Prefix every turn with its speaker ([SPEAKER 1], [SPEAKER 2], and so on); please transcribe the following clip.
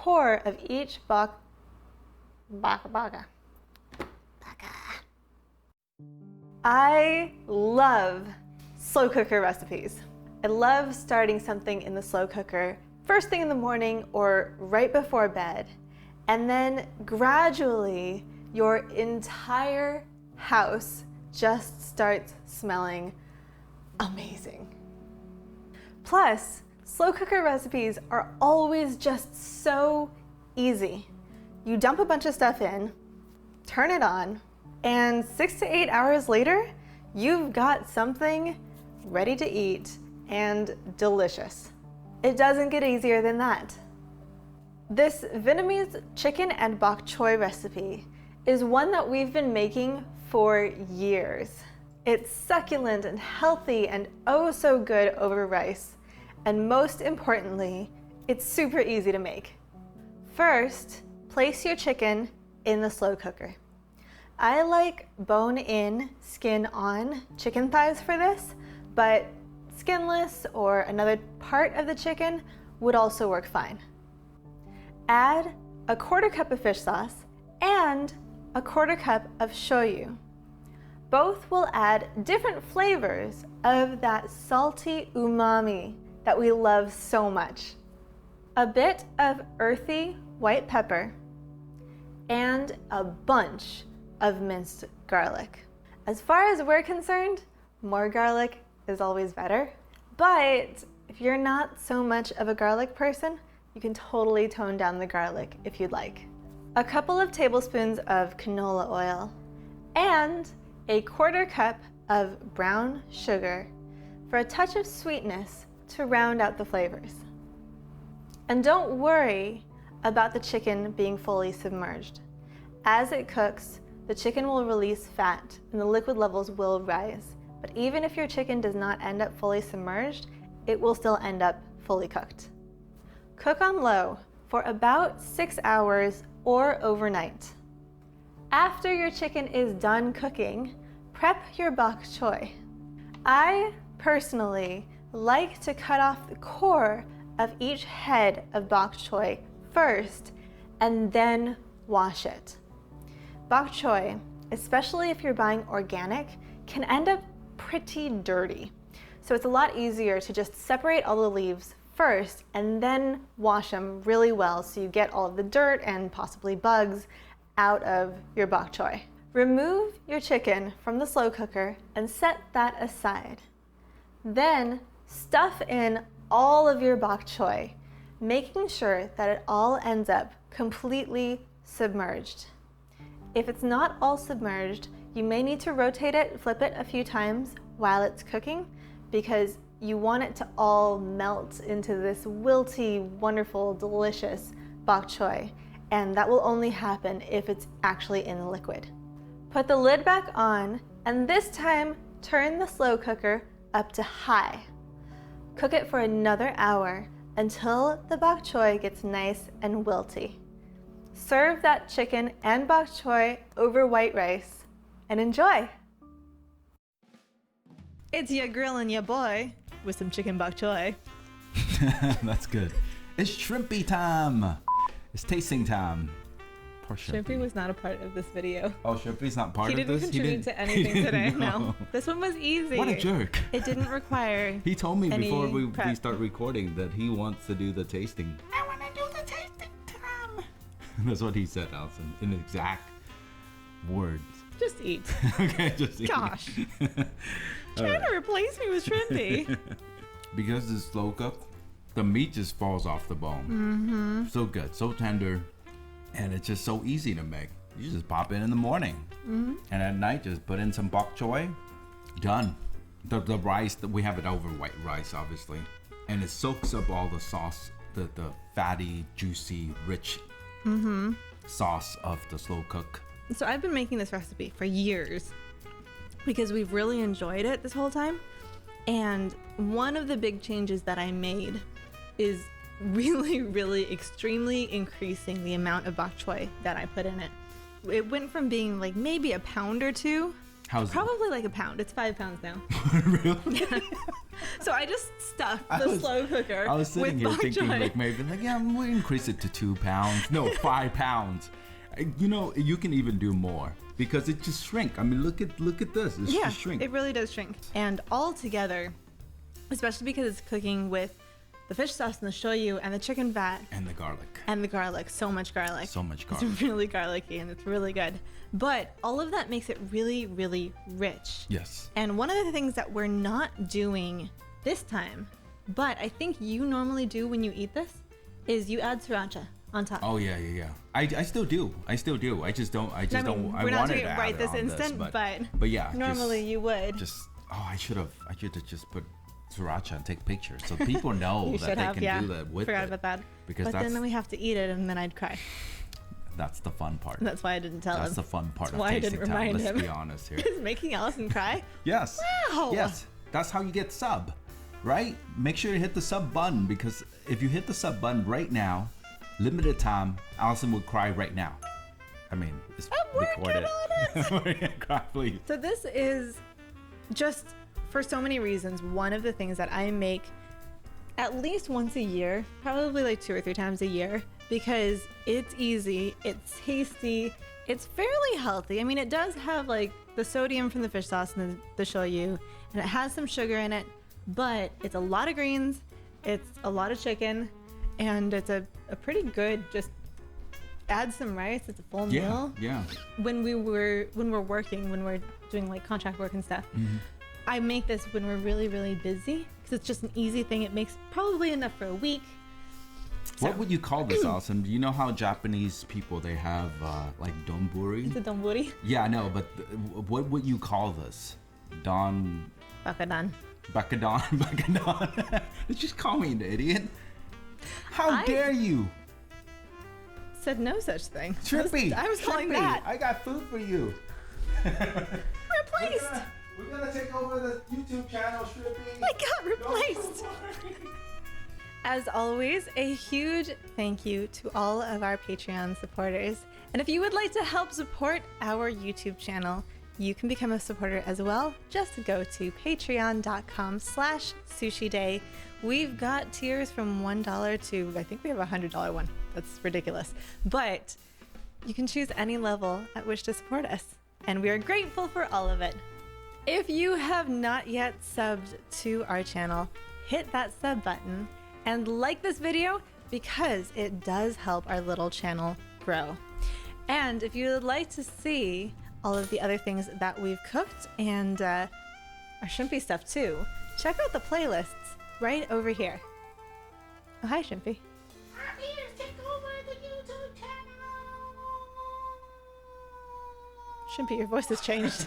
[SPEAKER 1] core of each baka. I love slow cooker recipes. I love starting something in the slow cooker first thing in the morning or right before bed, and then gradually your entire house just starts smelling amazing. Plus, slow cooker recipes are always just so easy. You dump a bunch of stuff in, turn it on, and 6 to 8 hours later, you've got something ready to eat and delicious. It doesn't get easier than that. This Vietnamese chicken and bok choy recipe is one that we've been making for years. It's succulent and healthy and oh so good over rice. And most importantly, it's super easy to make. First, place your chicken in the slow cooker. I like bone-in, skin-on chicken thighs for this, but skinless or another part of the chicken would also work fine. Add a 1/4 cup of fish sauce and a 1/4 cup of shoyu. Both will add different flavors of that salty umami that we love so much. A bit of earthy white pepper and a bunch of minced garlic. As far as we're concerned, more garlic is always better, but if you're not so much of a garlic person, you can totally tone down the garlic if you'd like. A couple of tablespoons of canola oil and a 1/4 cup of brown sugar for a touch of sweetness to round out the flavors. And don't worry about the chicken being fully submerged. As it cooks, the chicken will release fat and the liquid levels will rise. But even if your chicken does not end up fully submerged, it will still end up fully cooked. Cook on low for about 6 hours or overnight. After your chicken is done cooking, prep your bok choy. I personally like to cut off the core of each head of bok choy first and then wash it. Bok choy, especially if you're buying organic, can end up pretty dirty. So it's a lot easier to just separate all the leaves first and then wash them really well so you get all of the dirt and possibly bugs out of your bok choy. Remove your chicken from the slow cooker and set that aside. Then stuff in all of your bok choy, making sure that it all ends up completely submerged. If it's not all submerged, you may need to rotate it, flip it a few times while it's cooking because you want it to all melt into this wilty, wonderful, delicious bok choy, and that will only happen if it's actually in the liquid. Put the lid back on, and this time turn the slow cooker up to high. Cook it for another hour until the bok choy gets nice and wilty. Serve that chicken and bok choy over white rice and enjoy. It's your girl and your boy with some chicken bok choy.
[SPEAKER 2] That's good. It's shrimpy time. It's tasting time. Poor Shrimpy.
[SPEAKER 1] Shrimpy was not a part of this video.
[SPEAKER 2] Oh, Shrimpy's not part of this?
[SPEAKER 1] He didn't contribute to anything today, no. This one was easy.
[SPEAKER 2] What a jerk.
[SPEAKER 1] It didn't require
[SPEAKER 2] He told me before we
[SPEAKER 1] prep.
[SPEAKER 2] start recording that he wants to do the tasting. I want to do the tasting time. That's what he said, Allison, in exact words.
[SPEAKER 1] Just eat.
[SPEAKER 2] Okay, just eat.
[SPEAKER 1] Gosh. Trying to replace me with Shrimpy.
[SPEAKER 2] Because it's slow cooked, the meat just falls off the bone.
[SPEAKER 1] Mm-hmm.
[SPEAKER 2] So good, so tender, and it's just so easy to make. You just pop it in the morning, and at night just put in some bok choy. Done. The rice, we have it over white rice, obviously, and it soaks up all the sauce, the fatty, juicy, rich sauce of the slow cook.
[SPEAKER 1] So I've been making this recipe for years because we've really enjoyed it this whole time. And one of the big changes that I made is really extremely increasing the amount of bok choy that I put in it. It went from being like maybe a pound or two
[SPEAKER 2] How's
[SPEAKER 1] Probably like a pound. It's 5 pounds now.
[SPEAKER 2] Really?
[SPEAKER 1] So I just stuffed the slow cooker.
[SPEAKER 2] I was sitting here
[SPEAKER 1] with bok
[SPEAKER 2] thinking
[SPEAKER 1] choy.
[SPEAKER 2] like maybe like yeah, we'll increase it to 2 pounds. No, 5 pounds. You know, you can even do more because it just shrink. I mean, look at this. It's just shrink.
[SPEAKER 1] It really does shrink. And all together, especially because it's cooking with the fish sauce and the shoyu and the chicken fat
[SPEAKER 2] And the garlic.
[SPEAKER 1] and the garlic, so much garlic.
[SPEAKER 2] So much garlic.
[SPEAKER 1] It's really garlicky and it's really good. But all of that makes it really, really rich.
[SPEAKER 2] Yes.
[SPEAKER 1] And one of the things that we're not doing this time, but I think you normally do when you eat this, is you add sriracha on top.
[SPEAKER 2] Oh yeah. I still do. I just don't. I
[SPEAKER 1] mean,
[SPEAKER 2] I
[SPEAKER 1] we're not
[SPEAKER 2] wanted
[SPEAKER 1] doing
[SPEAKER 2] to
[SPEAKER 1] it
[SPEAKER 2] add
[SPEAKER 1] right
[SPEAKER 2] it
[SPEAKER 1] this
[SPEAKER 2] on
[SPEAKER 1] instant,
[SPEAKER 2] but yeah.
[SPEAKER 1] normally you would.
[SPEAKER 2] I should have just put sriracha and take pictures so people know
[SPEAKER 1] You
[SPEAKER 2] that
[SPEAKER 1] should
[SPEAKER 2] they
[SPEAKER 1] have,
[SPEAKER 2] can do that with
[SPEAKER 1] Forgot
[SPEAKER 2] it.
[SPEAKER 1] about that.
[SPEAKER 2] Because
[SPEAKER 1] but then we have to eat it and then I'd cry.
[SPEAKER 2] That's the fun part.
[SPEAKER 1] That's why I didn't tell
[SPEAKER 2] That's
[SPEAKER 1] him.
[SPEAKER 2] the fun part
[SPEAKER 1] That's
[SPEAKER 2] of
[SPEAKER 1] why I
[SPEAKER 2] tasting
[SPEAKER 1] didn't
[SPEAKER 2] time.
[SPEAKER 1] remind
[SPEAKER 2] Let's
[SPEAKER 1] him.
[SPEAKER 2] be honest here.
[SPEAKER 1] Is making Allison cry?
[SPEAKER 2] Yes.
[SPEAKER 1] Wow.
[SPEAKER 2] Yes. That's how you get sub, right? Make sure you hit the sub button because if you hit the sub button right now, limited time, Allison would cry right now. I mean, it's
[SPEAKER 1] I'm working
[SPEAKER 2] recorded.
[SPEAKER 1] on it.
[SPEAKER 2] Cry, please.
[SPEAKER 1] So this is just for so many reasons one of the things that I make at least once a year, probably like 2 or 3 times a year, because it's easy, it's tasty, it's fairly healthy. I mean, it does have like the sodium from the fish sauce and the shoyu, and it has some sugar in it, but it's a lot of greens, it's a lot of chicken, and it's a pretty good, just add some rice, it's a full meal.
[SPEAKER 2] Yeah.
[SPEAKER 1] When we're doing like contract work and stuff, I make this when we're really, really busy because it's just an easy thing. It makes probably enough for a week.
[SPEAKER 2] What would you call this, Allison? Do you know how Japanese people, they have like donburi?
[SPEAKER 1] It's a donburi.
[SPEAKER 2] Yeah, I know, but what would you call this?
[SPEAKER 1] Bakadan.
[SPEAKER 2] Bakadon. Just call me an idiot. How dare you?
[SPEAKER 1] Said no such thing.
[SPEAKER 2] Shrimpy.
[SPEAKER 1] I was calling
[SPEAKER 2] Shrimpy,
[SPEAKER 1] that.
[SPEAKER 2] I got food for you.
[SPEAKER 1] Replaced.
[SPEAKER 2] We're gonna take over the YouTube channel, Shrimpy.
[SPEAKER 1] I got replaced. As always, a huge thank you to all of our Patreon supporters. And if you would like to help support our YouTube channel, you can become a supporter as well. Just go to patreon.com/sushiday. We've got tiers from $1 to, I think we have a $100 one. That's ridiculous. But you can choose any level at which to support us. And we are grateful for all of it. If you have not yet subbed to our channel, hit that sub button and like this video because it does help our little channel grow. And if you would like to see all of the other things that we've cooked and our shrimpy stuff too, check out the playlists right over here. Oh, hi, Shrimpy.
[SPEAKER 3] I'm here to take over the YouTube channel.
[SPEAKER 1] Shrimpy, your voice has changed.